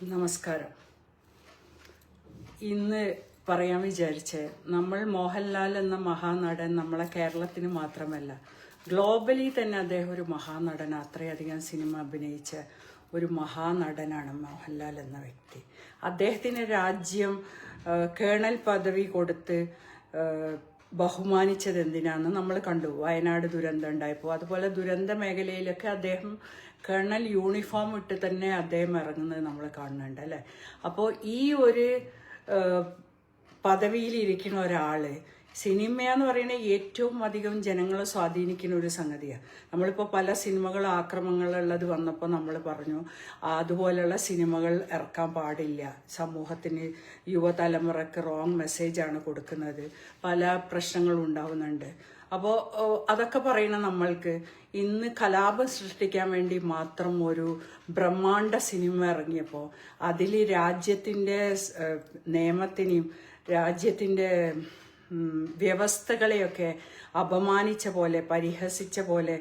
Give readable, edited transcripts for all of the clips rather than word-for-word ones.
നമസ്കാരം. ഇന്ന് പറയാൻ വിചാരിച്ച് നമ്മൾ മോഹൻലാൽ എന്ന മഹാനടൻ നമ്മളെ കേരളത്തിന് മാത്രമല്ല ഗ്ലോബലി തന്നെ അദ്ദേഹം ഒരു മഹാനടൻ, അത്രയധികം സിനിമ അഭിനയിച്ച ഒരു മഹാനടനാണ് മോഹൻലാൽ എന്ന വ്യക്തി. അദ്ദേഹത്തിന് രാജ്യം കേണൽ പദവി കൊടുത്ത് ബഹുമാനിച്ചത് എന്തിനാന്ന് നമ്മൾ കണ്ടു. വയനാട് ദുരന്തം ഉണ്ടായപ്പോൾ അതുപോലെ ദുരന്ത മേഖലയിലൊക്കെ അദ്ദേഹം കേണൽ യൂണിഫോം ഇട്ട് തന്നെ അദ്ദേഹം ഇറങ്ങുന്നത് നമ്മൾ കാണുന്നുണ്ട് അല്ലേ. അപ്പോൾ ഈ ഒരു പദവിയിലിരിക്കുന്ന ഒരാള് സിനിമയെന്ന് പറയുന്നത് ഏറ്റവും അധികം ജനങ്ങളെ സ്വാധീനിക്കുന്ന ഒരു സംഗതിയാണ്. നമ്മളിപ്പോൾ പല സിനിമകൾ ആക്രമണങ്ങളുള്ളത് വന്നപ്പോൾ നമ്മൾ പറഞ്ഞു അതുപോലെയുള്ള സിനിമകൾ ഇറക്കാൻ പാടില്ല, സമൂഹത്തിന് യുവതലമുറക്ക് റോങ് മെസ്സേജാണ് കൊടുക്കുന്നത്, പല പ്രശ്നങ്ങളും ഉണ്ടാവുന്നുണ്ട്. അപ്പോൾ അതൊക്കെ പറയണ നമ്മൾക്ക് ഇന്ന് കലാപം സൃഷ്ടിക്കാൻ വേണ്ടി മാത്രം ഒരു ബ്രഹ്മാണ്ഡ സിനിമ ഇറങ്ങിയപ്പോൾ അതിൽ രാജ്യത്തിൻ്റെ നിയമത്തിനെയും രാജ്യത്തിൻ്റെ വ്യവസ്ഥകളെയൊക്കെ അപമാനിച്ച പോലെ പരിഹസിച്ച പോലെ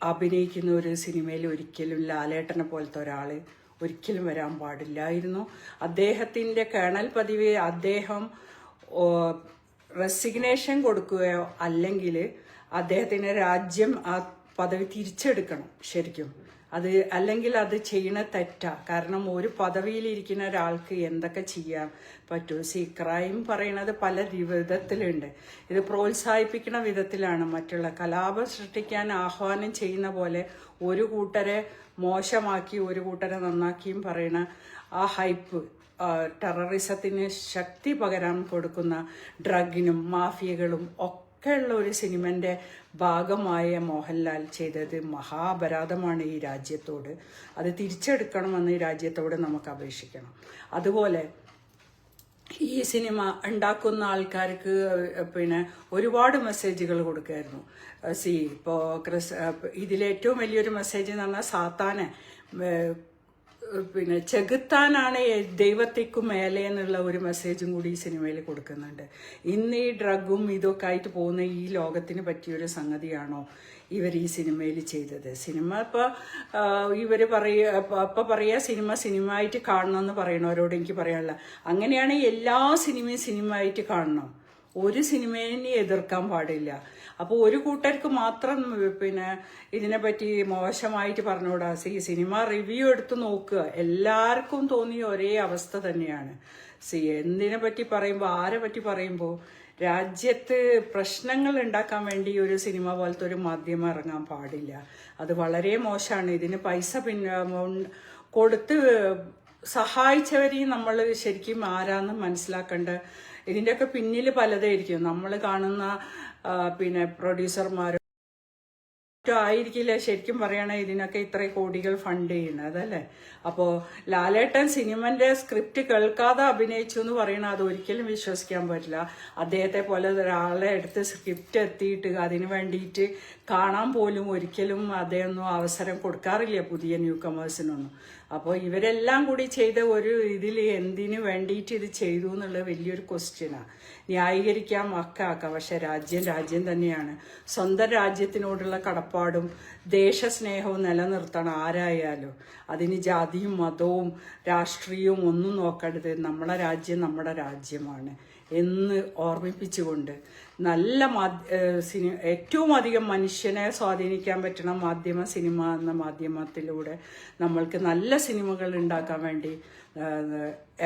അഭിനയിക്കുന്ന ഒരു സിനിമയിൽ ഒരിക്കലും ലാലേട്ടനെ പോലത്തെ ഒരാൾ ഒരിക്കലും വരാൻ പാടില്ലായിരുന്നു. അദ്ദേഹത്തിൻ്റെ കേണൽ പദവി അദ്ദേഹം റെസിഗ്നേഷൻ കൊടുക്കുകയോ അല്ലെങ്കിൽ അദ്ദേഹത്തിന് രാജ്യം ആ പദവി തിരിച്ചെടുക്കണം ശരിക്കും. അത് അല്ലെങ്കിൽ അത് ചെയ്യണ തെറ്റാ. കാരണം ഒരു പദവിയിലിരിക്കുന്ന ഒരാൾക്ക് എന്തൊക്കെ ചെയ്യാൻ പറ്റും. ക്രൈം പറയണത് പല വിധത്തിലുണ്ട്. ഇത് പ്രോത്സാഹിപ്പിക്കുന്ന വിധത്തിലാണ്. മറ്റുള്ള കലാപം സൃഷ്ടിക്കാൻ ആഹ്വാനം ചെയ്യുന്ന പോലെ ഒരു കൂട്ടരെ മോശമാക്കി ഒരു കൂട്ടരെ നന്നാക്കിയും പറയണ ആ ഹൈപ്പ് ടെററിസത്തിന് ശക്തി പകരാൻ കൊടുക്കുന്ന ഡ്രഗിനും മാഫിയകളും ഒക്കെയുള്ള ഒരു സിനിമൻ്റെ ഭാഗമായ മോഹൻലാൽ ചെയ്തത് മഹാപരാധമാണ് ഈ രാജ്യത്തോട്. അത് തിരിച്ചെടുക്കണമെന്ന് ഈ രാജ്യത്തോട് നമുക്ക് അപേക്ഷിക്കണം. അതുപോലെ ഈ സിനിമ ഉണ്ടാക്കുന്ന ആൾക്കാർക്ക് ഒരുപാട് മെസ്സേജുകൾ കൊടുക്കുമായിരുന്നു. ഇപ്പോൾ ഇതിലേറ്റവും വലിയൊരു മെസ്സേജ് എന്ന് പറഞ്ഞാൽ സാത്താനെ ചെകുത്താനാണ് ദൈവത്തേക്കും മേലെ എന്നുള്ള ഒരു മെസ്സേജും കൂടി ഈ സിനിമയിൽ കൊടുക്കുന്നുണ്ട്. ഇന്ന് ഈ ഡ്രഗും ഇതൊക്കെ ആയിട്ട് പോകുന്ന ഈ ലോകത്തിന് പറ്റിയൊരു സംഗതിയാണോ ഇവർ ഈ സിനിമയിൽ ചെയ്തത്? സിനിമ ഇവർ പറയുക സിനിമ ആയിട്ട് കാണണമെന്ന് പറയണവരോട് എനിക്ക് പറയാനുള്ള, അങ്ങനെയാണ് എല്ലാ സിനിമയും സിനിമ ആയിട്ട് കാണണം. ഒരു സിനിമയെ എതിർക്കാൻ പാടില്ല. അപ്പോൾ ഒരു കൂട്ടർക്ക് മാത്രം ഇതിനെപ്പറ്റി മോശമായിട്ട് പറഞ്ഞുകൂടാ. സിനിമ റിവ്യൂ എടുത്ത് നോക്കുക, എല്ലാവർക്കും തോന്നിയ ഒരേ അവസ്ഥ തന്നെയാണ്. എന്തിനെ പറ്റി പറയുമ്പോൾ ആരെ പറ്റി പറയുമ്പോൾ രാജ്യത്ത് പ്രശ്നങ്ങൾ ഉണ്ടാക്കാൻ വേണ്ടി ഒരു സിനിമ പോലത്തെ ഒരു മാധ്യമം ഇറങ്ങാൻ പാടില്ല. അത് വളരെ മോശമാണ്. ഇതിന് പൈസ കൊടുത്ത് സഹായിച്ചവരെയും നമ്മൾ ശരിക്കും ആരാന്ന് മനസ്സിലാക്കേണ്ട. ഇതിൻ്റെയൊക്കെ പിന്നിൽ പലതായിരിക്കും. നമ്മൾ കാണുന്ന പ്രൊഡ്യൂസർമാരും ആയിരിക്കില്ല ശരിക്കും പറയുകയാണെങ്കിൽ ഇതിനൊക്കെ ഇത്ര കോടികൾ ഫണ്ട് ചെയ്യുന്നത് അതല്ലേ. അപ്പോൾ ലാലേട്ടൻ സിനിമന്റെ സ്ക്രിപ്റ്റ് കേൾക്കാതെ അഭിനയിച്ചു എന്ന് പറയണത് അത് ഒരിക്കലും വിശ്വസിക്കാൻ പറ്റില്ല. അദ്ദേഹത്തെ പോലെ ഒരാളെ എടുത്ത് സ്ക്രിപ്റ്റ് എത്തിയിട്ട് അതിന് വേണ്ടിയിട്ട് കാണാൻ പോലും ഒരിക്കലും അദ്ദേഹമൊന്നും അവസരം കൊടുക്കാറില്ല പുതിയ ന്യൂ കമേഴ്സിനൊന്നും. അപ്പോൾ ഇവരെല്ലാം കൂടി ചെയ്ത ഒരു ഇതിൽ എന്തിനു വേണ്ടിയിട്ട് ഇത് ചെയ്തു എന്നുള്ളത് വലിയൊരു ക്വസ്റ്റ്യനാണ്. ന്യായീകരിക്കാം ഒക്കെ ആക്കാം. പക്ഷെ രാജ്യം തന്നെയാണ്. സ്വന്തം രാജ്യത്തിനോടുള്ള കടപ്പാടും ദേശസ്നേഹവും നിലനിർത്തണം ആരായാലും. അതിന് ജാതിയും മതവും രാഷ്ട്രീയവും ഒന്നും നോക്കരുത്. നമ്മുടെ രാജ്യമാണ് എന്ന് ഓർമ്മിപ്പിച്ചുകൊണ്ട് നല്ല ഏറ്റവും അധികം മനുഷ്യനെ സ്വാധീനിക്കാൻ പറ്റണ സിനിമ എന്ന മാധ്യമത്തിലൂടെ നമ്മൾക്ക് നല്ല സിനിമകൾ ഉണ്ടാക്കാൻ വേണ്ടി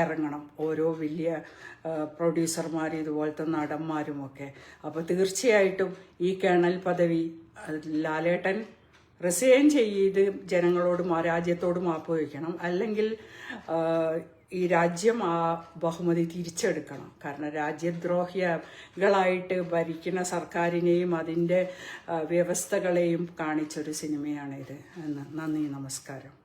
ഇറങ്ങണം ഓരോ വലിയ പ്രൊഡ്യൂസർമാർ ഇതുപോലത്തെ നടന്മാരുമൊക്കെ. അപ്പോൾ തീർച്ചയായിട്ടും ഈ കേണൽ പദവി ലാലേട്ടൻ റിസൈൻ ചെയ്ത് ജനങ്ങളോടും ആ രാജ്യത്തോടും മാപ്പ് വയ്ക്കണം. അല്ലെങ്കിൽ ഈ രാജ്യം ആ ബഹുമതി തിരിച്ചെടുക്കണം. കാരണം രാജ്യദ്രോഹികളായിട്ട് ഭരിക്കുന്ന സർക്കാരിനെയും അതിൻ്റെ വ്യവസ്ഥകളെയും കാണിച്ചൊരു സിനിമയാണിത്. നന്ദി, നമസ്കാരം.